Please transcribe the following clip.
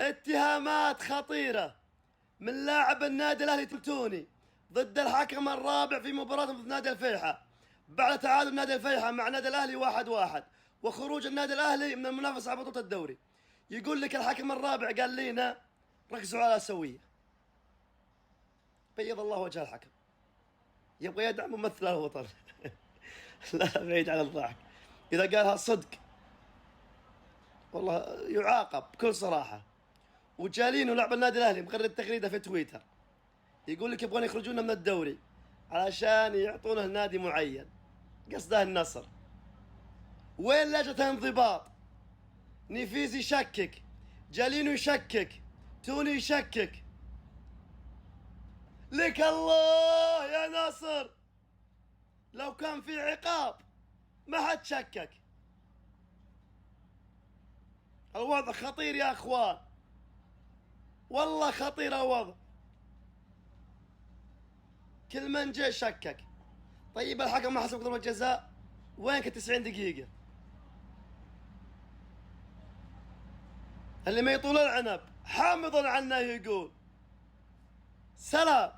اتهامات خطيرة من لاعب النادي الأهلي توني ضد الحكم الرابع في مباراة ضد نادي الفيحة بعد تعادل نادي الفيحة مع نادي الأهلي 1-1 وخروج النادي الأهلي من المنافسة على بطولة الدوري. يقول لك الحكم الرابع قال لنا ركزوا على سوية. بيض الله وجه الحكم، يبغى يدعم ممثل الوطن. لا بعيد عن الضحك، إذا قالها صدق والله يعاقب بكل صراحة. وجالين ولعب النادي الأهلي مغرد تغريدة في تويتر يقول لك يبغون يخرجونا من الدوري علشان يعطونه نادي معين، قصده النصر. وين لجنة الانضباط؟ نفيز يشكك، جالينو يشكك، توني يشكك. لك الله يا ناصر، لو كان في عقاب ما حد شكك. الوضع خطير يا اخوان، والله خطير الوضع. كل من جاء شكك. طيب الحكم ما حسب ضربة جزاء، وينك 90 دقيقة؟ اللي ما يطول العنب حامض عنه يقول سلام.